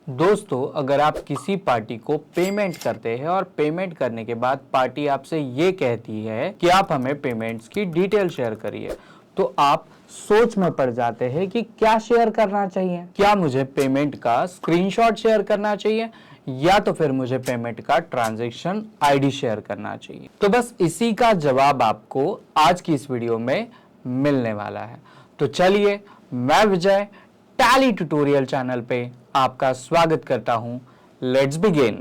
दोस्तों, अगर आप किसी पार्टी को पेमेंट करते हैं और पेमेंट करने के बाद पार्टी आपसे ये कहती है कि आप हमें पेमेंट्स की डिटेल शेयर करिए, तो आप सोच में पड़ जाते हैं कि क्या शेयर करना चाहिए। क्या मुझे पेमेंट का स्क्रीनशॉट शेयर करना चाहिए या तो फिर मुझे पेमेंट का ट्रांजैक्शन आईडी शेयर करना चाहिए। तो बस इसी का जवाब आपको आज की इस वीडियो में मिलने वाला है। तो चलिए, मैं विजय टैली ट्यूटोरियल चैनल पे आपका स्वागत करता हूं। Let's begin.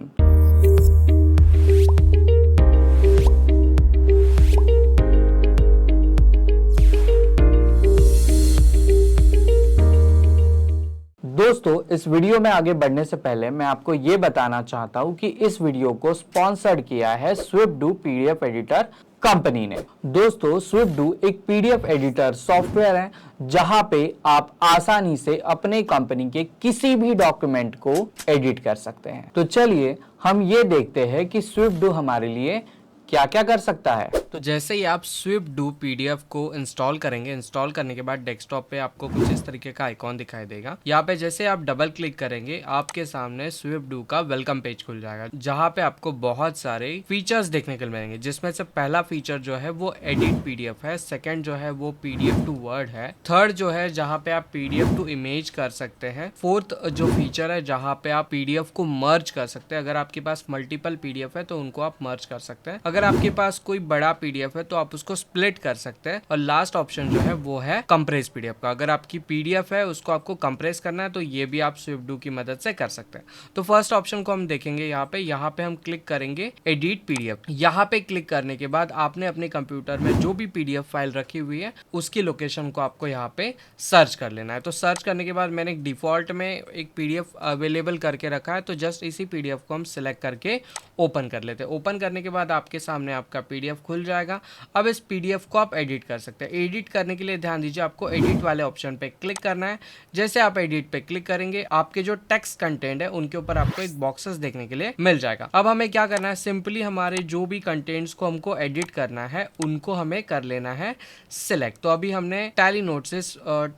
दोस्तों, इस वीडियो में आगे बढ़ने से पहले मैं आपको ये बताना चाहता हूं कि इस वीडियो को स्पॉन्सर्ड किया है स्विफ्टडू पीडीएफ एडिटर कंपनी ने। दोस्तों, स्विफ्टडू एक पीडीएफ एडिटर सॉफ्टवेयर है जहां पे आप आसानी से अपने कंपनी के किसी भी डॉक्यूमेंट को एडिट कर सकते हैं। तो चलिए हम ये देखते हैं कि स्विफ्टडू हमारे लिए क्या क्या कर सकता है। तो जैसे ही आप स्विफ्टडू पीडीएफ को इंस्टॉल करेंगे, इंस्टॉल करने के बाद डेस्कटॉप पे आपको कुछ इस तरीके का आइकॉन दिखाई देगा। यहाँ पे जैसे आप डबल क्लिक करेंगे, आपके सामने स्विफ्टडू का वेलकम पेज खुल जाएगा, जहाँ पे आपको बहुत सारे फीचर्स देखने को मिलेंगे। जिसमें से पहला फीचर जो है वो एडिट पीडीएफ है, सेकंड जो है वो पीडीएफ टू वर्ड है, थर्ड जो है जहाँ पे आप पीडीएफ टू इमेज कर सकते हैं, फोर्थ जो फीचर है जहाँ पे आप पीडीएफ को मर्ज कर सकते हैं। अगर आपके पास मल्टीपल पीडीएफ है तो उनको आप मर्ज कर सकते हैं। अगर आपके पास कोई बड़ा पीडीएफ है तो आप उसको स्प्लिट कर सकते हैं। और लास्ट ऑप्शन जो है वो है कंप्रेस पीडीएफ का। अगर आपकी पीडीएफ है उसको आपको कंप्रेस करना है तो ये भी आप स्विफ्टडू की मदद से कर सकते हैं। तो फर्स्ट ऑप्शन को हम देखेंगे। यहाँ पे हम क्लिक करेंगे एडिट पीडीएफ। यहाँ पे क्लिक करने के बाद आपने अपने कंप्यूटर में जो भी पीडीएफ फाइल रखी हुई है उसकी लोकेशन को आपको यहाँ पे सर्च कर लेना है। तो सर्च करने के बाद मैंने एक डिफॉल्ट में एक पीडीएफ अवेलेबल करके रखा है, तो जस्ट इसी पीडीएफ को हम सिलेक्ट करके ओपन कर लेते हैं। ओपन करने के बाद आपके सामने आपका पीडीएफ खुल जाएगा। अब इस पीडीएफ को आप एडिट कर सकते हैं। एडिट करने के लिए ध्यान दीजिए, आपको एडिट वाले ऑप्शन पे क्लिक करना है। जैसे आप एडिट पे क्लिक करेंगे, आपके जो टेक्स्ट कंटेंट है उनके ऊपर आपको एक बॉक्सेस देखने के लिए मिल जाएगा। अब हमें क्या करना है, सिंपली हमारे जो भी कंटेंट्स को हमको एडिट करना है उनको हमें कर लेना है सिलेक्ट। तो अभी हमने टैली नोट से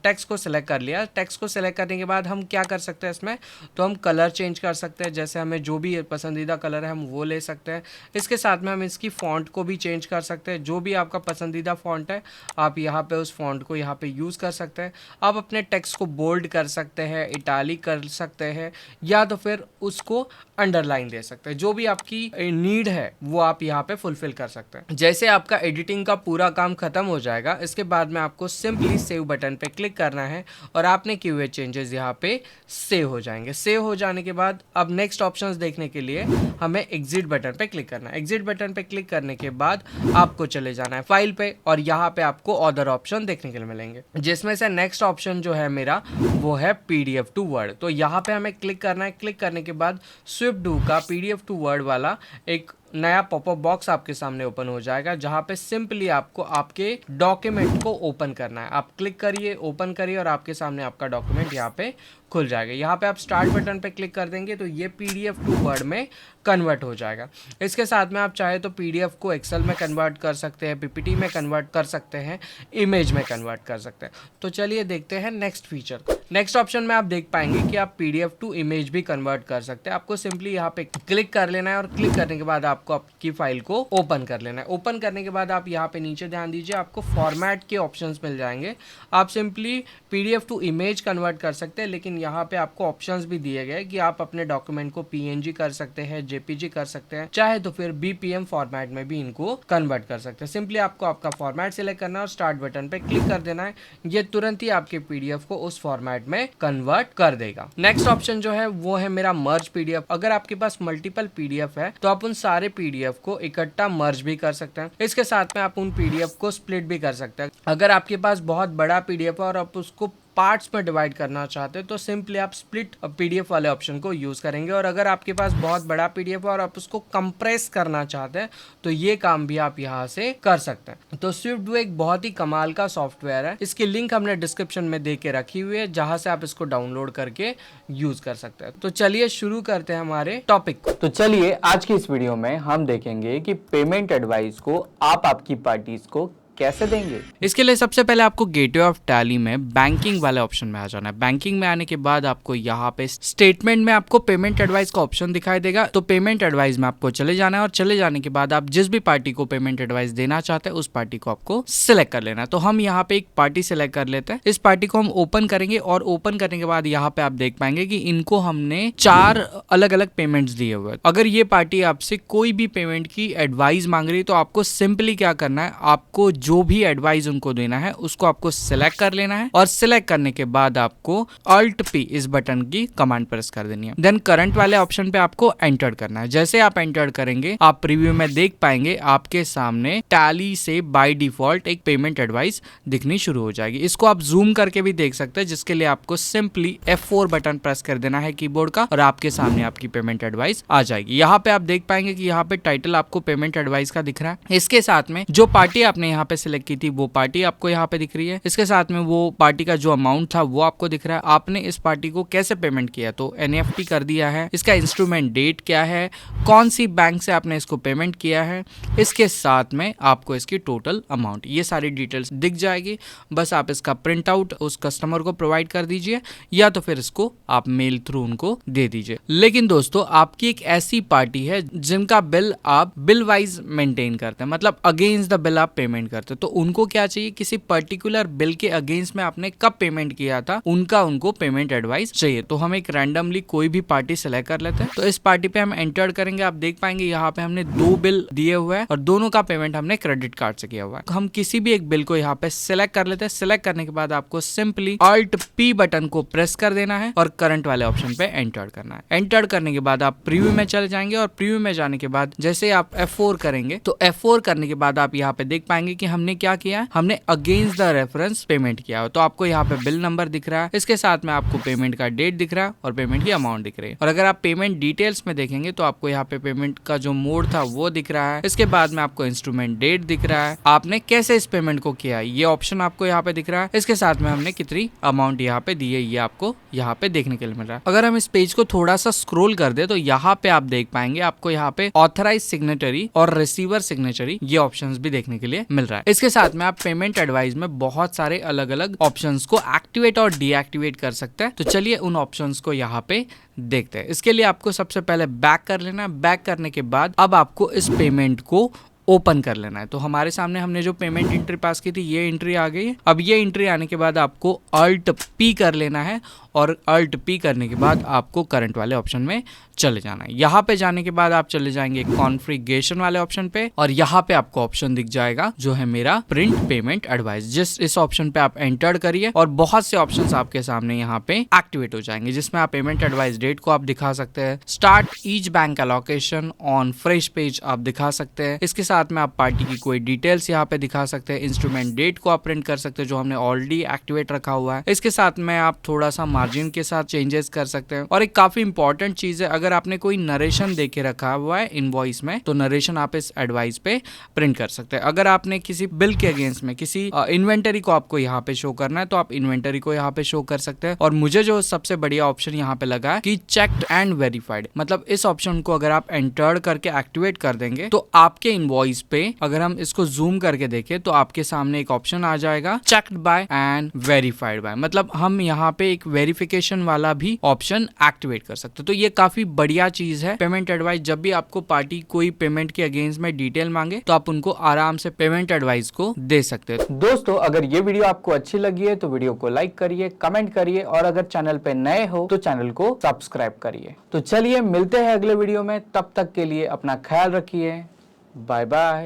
टेक्स्ट को सिलेक्ट कर लिया। टेक्स्ट को सिलेक्ट करने के बाद हम क्या कर सकते हैं इसमें, तो हम कलर चेंज कर सकते हैं। जैसे हमें जो भी पसंदीदा कलर है हम वो ले सकते हैं। इसके साथ में हम इसकी फॉन्ट को भी चेंज कर सकते हैं। जो भी आपका पसंदीदा फॉन्ट है आप यहाँ पे उस फॉन्ट को यहाँ पे यूज़ कर सकते हैं। आप अपने टेक्स्ट को बोल्ड कर सकते हैं, इटालिक कर सकते हैं, या तो फिर उसको अंडरलाइन दे सकते हैं। जो भी आपकी नीड है वो आप यहाँ पे फुलफिल कर सकते हैं। जैसे आपका एडिटिंग का पूरा काम खत्म हो जाएगा, इसके बाद में आपको सिंपली सेव बटन पे क्लिक करना है और आपने किए हुए चेंजेस यहाँ पे सेव हो जाएंगे। सेव हो जाने के बाद अब नेक्स्ट ऑप्शंस देखने के लिए हमें एग्जिट बटन पे क्लिक करना है। एग्जिट बटन पे क्लिक करने के बाद आपको चले जाना है फाइल पे और यहाँ पे आपको अदर ऑप्शन देखने के लिए मिलेंगे, जिसमें से नेक्स्ट ऑप्शन जो है मेरा वो है पीडीएफ टू वर्ड। तो यहाँ पे हमें क्लिक करना है। क्लिक करने के बाद स्विफ्टडू का पीडीएफ टू वर्ड वाला एक नया पॉपअप बॉक्स आपके सामने ओपन हो जाएगा, जहां पे सिंपली आपको आपके डॉक्यूमेंट को ओपन करना है। आप क्लिक करिए, ओपन करिए और आपके सामने आपका डॉक्यूमेंट यहाँ पे खुल जाएगा। यहाँ पे आप स्टार्ट बटन पे क्लिक कर देंगे तो ये पीडीएफ टू वर्ड में कन्वर्ट हो जाएगा। इसके साथ में आप चाहे तो पीडीएफ को एक्सेल में कन्वर्ट कर सकते हैं, पीपीटी में कन्वर्ट कर सकते हैं, इमेज में कन्वर्ट कर सकते हैं। तो चलिए देखते हैं नेक्स्ट फीचर। नेक्स्ट ऑप्शन में आप देख पाएंगे कि आप पीडीएफ टू इमेज भी कन्वर्ट कर सकते हैं। आपको सिंपली यहाँ पे क्लिक कर लेना है और क्लिक करने के बाद आपको आपकी फाइल को ओपन कर लेना है। ओपन करने के बाद आप यहाँ पे नीचे ध्यान दीजिए, आपको फॉर्मेट के ऑप्शंस मिल जाएंगे। आप simply PDF to image convert कर सकते हैं, लेकिन यहाँ पे आपको ऑप्शंस भी दिए गए कि आप अपने डॉक्यूमेंट को पीएनजी कर सकते हैं, जेपीजी कर सकते हैं, चाहे तो फिर बीपीएम फॉर्मेट में भी इनको कन्वर्ट कर सकते हैं। सिंपली आपको आपका फॉर्मेट सिलेक्ट करना है और स्टार्ट बटन पे क्लिक कर देना है। ये तुरंत ही आपके पीडीएफ को उस फॉर्मेट में कन्वर्ट कर देगा। नेक्स्ट ऑप्शन जो है वो है मेरा मर्ज पीडीएफ। अगर आपके पास मल्टीपल पीडीएफ है तो आप उन सारे पीडीएफ को इकट्ठा मर्ज भी कर सकते हैं। इसके साथ में आप उन पीडीएफ को स्प्लिट भी कर सकते हैं। अगर आपके पास बहुत बड़ा पीडीएफ है और आप उसको पार्ट्स में डिवाइड करना चाहते हैं तो सिंपली आप स्प्लिट पीडीएफ वाले ऑप्शन को यूज करेंगे। और अगर आपके पास बहुत बड़ा पीडीएफ है और आप उसको कंप्रेस करना चाहते हैं तो ये काम भी आप यहाँ से कर सकते हैं। तो स्विफ्टडू एक बहुत ही कमाल का सॉफ्टवेयर है। इसकी लिंक हमने डिस्क्रिप्शन में दे के रखी हुई है, जहां से आप इसको डाउनलोड करके यूज कर सकते हैं। तो चलिए शुरू करते हैं हमारे टॉपिक को। तो चलिए आज की इस वीडियो में हम देखेंगे कि पेमेंट एडवाइस को आप आपकी पार्टीज को कैसे देंगे? इसके लिए सबसे पहले आपको गेटवे ऑफ टैली में बैंकिंग वाले ऑप्शन में आ जाना है। बैंकिंग में आने के बाद आपको यहाँ पे स्टेटमेंट में आपको पेमेंट एडवाइस का ऑप्शन दिखाई देगा। तो पेमेंट एडवाइस में आपको चले जाना है और चले जाने के बाद आप जिस भी पार्टी को पेमेंट एडवाइस देना चाहते हैं उस पार्टी को आपको सिलेक्ट कर लेना है। तो हम यहाँ पे एक पार्टी सिलेक्ट कर लेते हैं। इस पार्टी को हम ओपन करेंगे और ओपन करने के बाद यहाँ पे आप देख पाएंगे कि इनको हमने 4 अलग अलग पेमेंट्स दिए हुए हैं। अगर ये पार्टी आपसे कोई भी पेमेंट की एडवाइस मांग रही है तो आपको सिंपली क्या करना है, आपको जो भी एडवाइस उनको देना है उसको आपको सिलेक्ट कर लेना है और सिलेक्ट करने के बाद आपको Alt P इस बटन की कमांड प्रेस कर देनी है। देन करंट वाले ऑप्शन पे आपको एंटर करना है। जैसे आप एंटर करेंगे आप प्रीव्यू में देख पाएंगे आपके सामने टैली से बाय डिफॉल्ट एक पेमेंट एडवाइस दिखनी शुरू हो जाएगी। इसको आप जूम करके भी देख सकते हैं, जिसके लिए आपको सिंपली F4 बटन प्रेस कर देना है कीबोर्ड का और आपके सामने आपकी पेमेंट एडवाइस आ जाएगी। यहाँ पे आप देख पाएंगे कि यहाँ पे टाइटल आपको पेमेंट एडवाइस का दिख रहा है। इसके साथ में जो पार्टी आपने यहाँ पे सिलेक्ट की थी वो पार्टी आपको यहाँ पे दिख रही है। इसके साथ में वो पार्टी का जो अमाउंट था वो आपको दिख रहा है। आपने इस पार्टी को कैसे पेमेंट किया, तो NEFT कर दिया है। इसका इंस्ट्रूमेंट डेट क्या है, कौन सी बैंक से आपने इसको पेमेंट किया है, इसके साथ में आपको इसकी टोटल अमाउंट, ये सारी डिटेल्स दिख जाएगी। बस आप इसका प्रिंट आउट उस कस्टमर को प्रोवाइड कर दीजिए या तो फिर इसको आप मेल थ्रू उनको दे दीजिए। लेकिन दोस्तों आपकी एक ऐसी पार्टी है जिनका बिल आप बिल वाइज मेंटेन करते हैं, मतलब अगेंस्ट द बिल आप पेमेंट करते हैं। तो उनको क्या चाहिए, किसी पर्टिकुलर बिल के अगेंस्ट में आपने कब पेमेंट किया था उनको पेमेंट एडवाइस चाहिए। तो हम एक रैंडमली कोई भी पार्टी सेलेक्ट कर लेते हैं। तो इस पार्टी पे हम एंटर करेंगे। आप देख पाएंगे यहाँ पे हमने 2 बिल दिए हुए हैं और दोनों का पेमेंट हमने क्रेडिट कार्ड से किया हुआ है। तो हम किसी भी एक बिल को यहाँ पे सिलेक्ट कर लेते हैं। सिलेक्ट करने के बाद आपको सिंपली Alt P बटन को प्रेस कर देना है और करंट वाले ऑप्शन पे एंटर करना है। एंटर करने के बाद आप प्रीव्यू में चले जाएंगे और प्रीव्यू में जाने के बाद जैसे आप F4 करेंगे तो F4 करने के बाद आप यहाँ पे देख पाएंगे कि हमने क्या किया है, हमने अगेंस्ट द रेफरेंस पेमेंट किया है। तो आपको यहाँ पे बिल नंबर दिख रहा है, इसके साथ में आपको पेमेंट का डेट दिख रहा है और पेमेंट की अमाउंट दिख रही है। और अगर आप पेमेंट डिटेल्स में देखेंगे तो आपको यहाँ पे पेमेंट का जो मोड था वो दिख रहा है। इसके बाद में आपको इंस्ट्रूमेंट डेट दिख रहा है, आपने कैसे इस पेमेंट को किया है ये ऑप्शन आपको यहाँ पे दिख रहा है। इसके साथ में हमने कितनी अमाउंट यहाँ पे दी है ये आपको यहाँ पे देखने के लिए मिल रहा है। अगर हम इस पेज को थोड़ा सा स्क्रॉल कर दे तो यहाँ पे आप देख पाएंगे आपको यहाँ पे ऑथराइज सिग्नेटरी और रिसीवर सिग्नेचरी ये ऑप्शंस भी देखने के लिए मिल रहा है। इसके साथ में आप पेमेंट एडवाइस में बहुत सारे अलग अलग ऑप्शंस को एक्टिवेट और डीएक्टिवेट कर सकते हैं। तो चलिए उन ऑप्शंस को यहाँ पे देखते हैं। इसके लिए आपको सबसे पहले बैक कर लेना है। बैक करने के बाद अब आपको इस पेमेंट को ओपन कर लेना है। तो हमारे सामने हमने जो पेमेंट एंट्री पास की थी ये एंट्री आ गई है। अब ये एंट्री आने के बाद आपको Alt P कर लेना है और Alt P करने के बाद आपको करंट वाले ऑप्शन में चले जाना है। यहाँ पे जाने के बाद आप चले जाएंगे कॉन्फ़िगरेशन वाले ऑप्शन पे और यहाँ पे आपको ऑप्शन दिख जाएगा जो है मेरा प्रिंट पेमेंट एडवाइस। इस ऑप्शन पे आप एंटर करिए और बहुत से ऑप्शंस आपके सामने यहाँ पे एक्टिवेट हो जाएंगे, जिसमें आप पेमेंट एडवाइस डेट को आप दिखा सकते हैं, start each bank allocation on fresh page आप दिखा सकते हैं। इसके साथ में आप पार्टी की कोई डिटेल्स यहाँ पे दिखा सकते हैं, इंस्ट्रूमेंट डेट को आप प्रिंट कर सकते हैं जो हमने ऑलरेडी एक्टिवेट रखा हुआ है। इसके साथ में आप थोड़ा सा मार्जिन के साथ चेंजेस कर सकते हैं। और एक काफी इंपॉर्टेंट चीज है, अगर आपने कोई नरेशन देके रखा हुआ है इनवॉइस में तो नरेशन आप इस एडवाइस पे प्रिंट कर सकते हैं। अगर आपने किसी बिल के अगेंस्ट में किसी इन्वेंटरी को आपको यहाँ पे शो करना है तो आप इन्वेंटरी को यहाँ पे शो कर सकते हैं। और मुझे जो सबसे बढ़िया ऑप्शन यहाँ पे लगा है कि चेक्ड एंड वेरीफाइड, मतलब इस ऑप्शन को अगर आप एंटर करके एक्टिवेट कर देंगे तो आपके इनवॉइस पे अगर हम इसको जूम करके देखें तो आपके सामने एक ऑप्शन आ जाएगा checked by and verified bye, मतलब हम यहाँ पे एक वेरिफिकेशन वाला भी ऑप्शन एक्टिवेट कर सकते हैं। तो ये काफी बढ़िया चीज है पेमेंट एडवाइस। जब भी आपको पार्टी कोई पेमेंट के अगेंस्ट में डिटेल मांगे तो आप उनको आराम से पेमेंट एडवाइस को दे सकते हैं। दोस्तों अगर ये वीडियो आपको अच्छी लगी है तो वीडियो को लाइक करिए, कमेंट करिए और अगर चैनल पे नए हो तो चैनल को सब्सक्राइब करिए। तो चलिए मिलते हैं अगले वीडियो में, तब तक के लिए अपना ख्याल रखिए। Bye bye.